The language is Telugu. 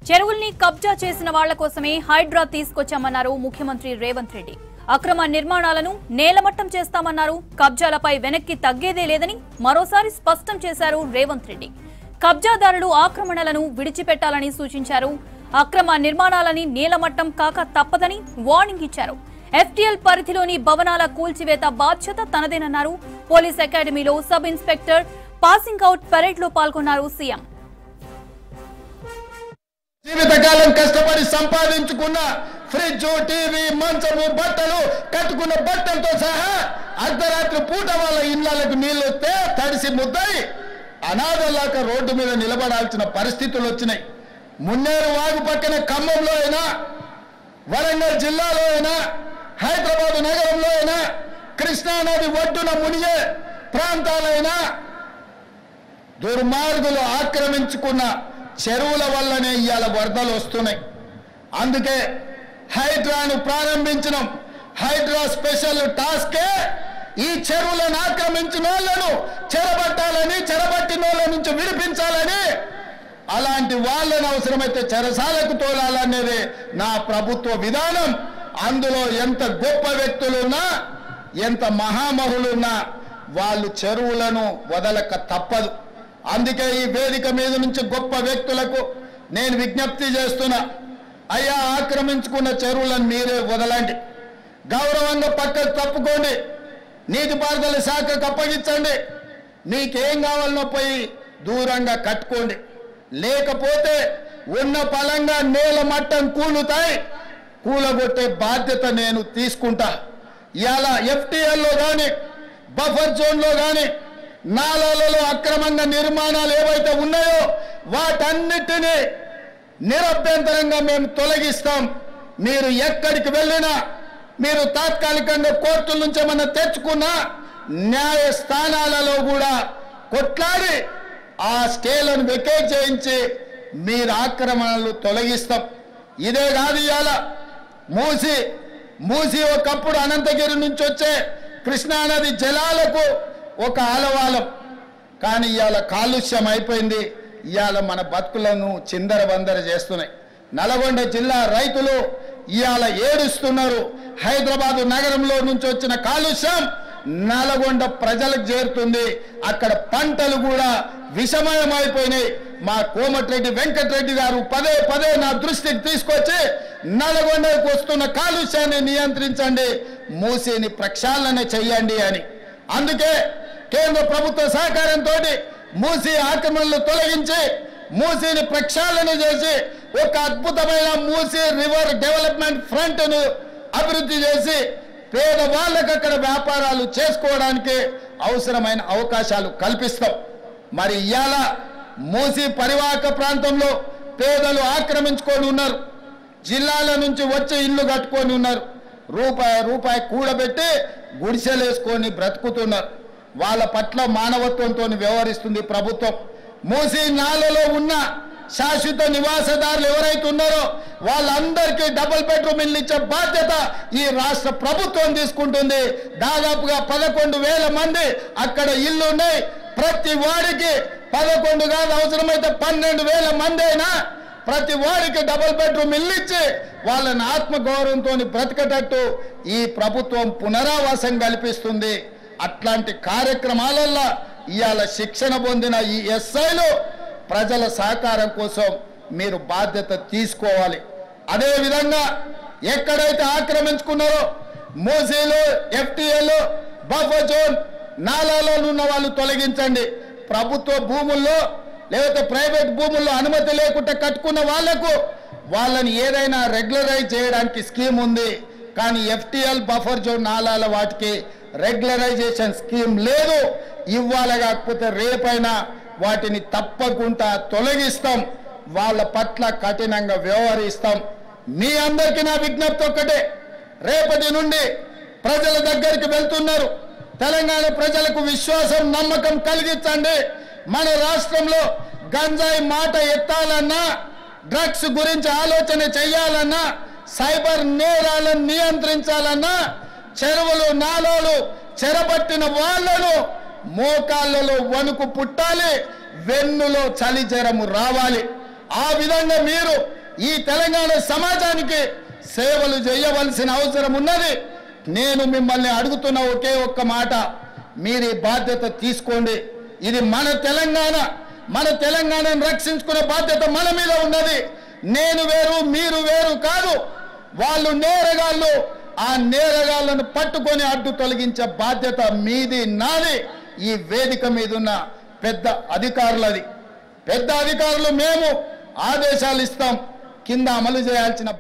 చెరువుల్ని కబ్జా చేసిన వాళ్ల కోసమే హైడ్రా తీసుకొచ్చామన్నారు ముఖ్యమంత్రి రేవంత్ రెడ్డి. అక్రమ నిర్మాణాలను నేలమట్టం చేస్తామన్నారు. కబ్జాలపై వెనక్కి తగ్గేదే లేదని మరోసారి స్పష్టం చేశారు రేవంత్ రెడ్డి. కబ్జాదారులు ఆక్రమణలను విడిచిపెట్టాలని సూచించారు. అక్రమ నిర్మాణాలని నేలమట్టం కాక తప్పదని వార్నింగ్ ఇచ్చారు. FTL పరిధిలోని భవనాల కూల్చివేత బాధ్యత తనదేనన్నారు. పోలీస్ అకాడమీలో sub inspector passing out parade లో పాల్గొన్నారు సీఎం. జీవితకాలం కష్టపడి సంపాదించుకున్న ఫ్రిడ్జ్, టీవీ, మంచము, బట్టలు, కట్టుకున్న బట్టలతో సహా అర్ధరాత్రి పూట వాళ్ళ ఇళ్లకు నీళ్లు వస్తే తడిసి ముద్దయి అనాథలాక రోడ్డు మీద నిలబడాల్సిన పరిస్థితులు వచ్చినాయి. మున్నేరు వాగు పక్కన ఖమ్మంలో అయినా, వరంగల్ జిల్లాలో అయినా, హైదరాబాద్ నగరంలో అయినా, కృష్ణానది ఒడ్డున మునిగే ప్రాంతాలైనా దుర్మార్గులు ఆక్రమించుకున్న చెరువుల వల్లనే ఇవాళ వరదలు వస్తున్నాయి. అందుకే హైడ్రాను ప్రారంభించడం. హైడ్రా స్పెషల్ టాస్కే ఈ చెరువులను ఆక్రమించిన వాళ్ళను చెరబట్టాలని, చెరబట్టిన వాళ్ళ నుంచి విడిపించాలని, అలాంటి వాళ్ళను అవసరమైతే చెరసాలకు తోలాలనేది నా ప్రభుత్వ విధానం. అందులో ఎంత గొప్ప వ్యక్తులున్నా, ఎంత మహామహులున్నా వాళ్ళు చెరువులను వదలక తప్పదు. అందుకే ఈ వేదిక మీద నుంచి గొప్ప వ్యక్తులకు నేను విజ్ఞప్తి చేస్తున్నా. అయ్యా, ఆక్రమించుకున్న చెరువులను మీరే వదలండి. గౌరవంగా పక్కకు తప్పుకోండి. నీటిపారుదల శాఖకు అప్పగించండి. మీకేం కావాలనో పోయి దూరంగా కట్టుకోండి. లేకపోతే ఉన్న పలంగా నేల మట్టం కూలుతాయి. కూలగొట్టే బాధ్యత నేను తీసుకుంటా. ఇవాళ FTLలో కానీ, బఫర్ జోన్లో కానీ, నాలాలలో అక్రమంగా నిర్మాణాలు ఏవైతే ఉన్నాయో వాటన్నిటినీ నిరభ్యంతరంగా మేము తొలగిస్తాం. మీరు ఎక్కడికి వెళ్ళినా, మీరు తాత్కాలికంగా కోర్టుల నుంచి ఏమన్నా తెచ్చుకున్నా న్యాయస్థానాలలో కూడా కొట్లాడి ఆ స్కేలను వెకేట్ చేయించి మీరు ఆక్రమణలు తొలగిస్తాం. ఇదే కాదు, ఇవాళ మూసి ఒకప్పుడు అనంతగిరి నుంచి వచ్చే కృష్ణానది జలాలకు ఒక ఆలవాలం. కానీ ఇవాళ కాలుష్యం అయిపోయింది. ఇవాళ మన బతుకులను చిందరవందర చేస్తున్నాయి. నల్గొండ జిల్లా రైతులు ఇవాళ ఏడుస్తున్నారు. హైదరాబాద్ నగరంలో నుంచి వచ్చిన కాలుష్యం నల్గొండ ప్రజలకు చేరుతుంది. అక్కడ పంటలు కూడా విషమయం అయిపోయినాయి. మా కోమటిరెడ్డి వెంకటరెడ్డి గారు పదే పదే నా దృష్టికి తీసుకొచ్చి నల్గొండకు వస్తున్న కాలుష్యాన్ని నియంత్రించండి, మూసిని ప్రక్షాళన చెయ్యండి అని. అందుకే కేంద్ర ప్రభుత్వ సహకారంతో మూసి ఆక్రమణలు తొలగించి మూసిని ప్రక్షాళన చేసి ఒక అద్భుతమైన మూసి రివర్ డెవలప్మెంట్ ఫ్రంట్ ను అభివృద్ధి చేసి పేదవాళ్ళకు అక్కడ వ్యాపారాలు చేసుకోవడానికి అవసరమైన అవకాశాలు కల్పిస్తాం. మరి ఇవాళ మూసి పరివాహక ప్రాంతంలో పేదలు ఆక్రమించుకొని ఉన్నారు. జిల్లాల నుంచి వచ్చి ఇల్లు కట్టుకొని ఉన్నారు. రూపాయి కూడబెట్టి గుడిసెలేసుకొని బ్రతుకుతున్నారు. వాళ్ళ పట్ల మానవత్వంతో వ్యవహరిస్తుంది ప్రభుత్వం. మూసి నాలలో ఉన్న శాశ్వత నివాసదారులు ఎవరైతే ఉన్నారో వాళ్ళందరికీ డబుల్ బెడ్రూమ్ ఇల్లు ఇచ్చే బాధ్యత ఈ రాష్ట్ర ప్రభుత్వం తీసుకుంటుంది. దాదాపుగా 11,000 మంది అక్కడ ఇల్లు ఉన్నాయి. ప్రతి వాడికి 11 కాదు, అవసరమైతే 12,000 మంది అయినా ప్రతి వాడికి డబుల్ బెడ్రూమ్ ఇల్లు ఇచ్చి వాళ్ళని ఆత్మగౌరవంతో బ్రతికేటట్టు ఈ ప్రభుత్వం పునరావాసం కల్పిస్తుంది. అట్లాంటి కార్యక్రమాలలో ఇవాళ శిక్షణ పొందిన ఈ SIలు ప్రజల సహకారం కోసం మీరు బాధ్యత తీసుకోవాలి. అదేవిధంగా ఎక్కడైతే ఆక్రమించుకున్నారో మూసీలు, FTL, బఫర్ జోన్, నాలాలో ఉన్న వాళ్ళు తొలగించండి. ప్రభుత్వ భూముల్లో లేకపోతే ప్రైవేట్ భూముల్లో అనుమతి లేకుండా కట్టుకున్న వాళ్లకు వాళ్ళని ఏదైనా రెగ్యులరైజ్ చేయడానికి స్కీమ్ ఉంది. కానీ FTL, బఫర్ జోన్, నాలాల వాటికి రెగ్యులరైజేషన్ స్కీమ్ లేదు. ఇవ్వాలి, కాకపోతే రేపైనా వాటిని తప్పకుండా తొలగిస్తాం. వాళ్ళ పట్ల కఠినంగా వ్యవహరిస్తాం. మీ అందరికీ నా విజ్ఞప్తి ఒక్కటే, రేపటి నుండి ప్రజల దగ్గరికి వెళ్తున్నారు. తెలంగాణ ప్రజలకు విశ్వాసం, నమ్మకం కలిగించండి. మన రాష్ట్రంలో గంజాయి మాట ఎత్తాలన్నా, డ్రగ్స్ గురించి ఆలోచన చేయాలన్నా, సైబర్ నేరాలను నియంత్రించాలన్నా, చెరువులు, నాలాలు చెరబట్టిన వాళ్లను మోకాళ్ళలో వణుకు పుట్టాలి, వెన్నులో చలి జ్వరము రావాలి. ఆ విధంగా మీరు ఈ తెలంగాణ సమాజానికి సేవలు చేయవలసిన అవసరం ఉన్నది. నేను మిమ్మల్ని అడుగుతున్న ఒకే ఒక్క మాట, మీరు ఈ బాధ్యత తీసుకోండి. ఇది మన తెలంగాణ, మన తెలంగాణను రక్షించుకునే బాధ్యత మన మీద ఉన్నది. నేను వేరు మీరు వేరు కాదు. వాళ్ళు నేరగాళ్ళు, ఆ నేరగాళ్లను పట్టుకొని అడ్డు తొలగించే బాధ్యత మీది నాది. ఈ వేదిక మీద ఉన్న పెద్ద అధికారులది. పెద్ద అధికారులు మేము ఆదేశాలు ఇస్తాం, కింద అమలు చేయాల్సిన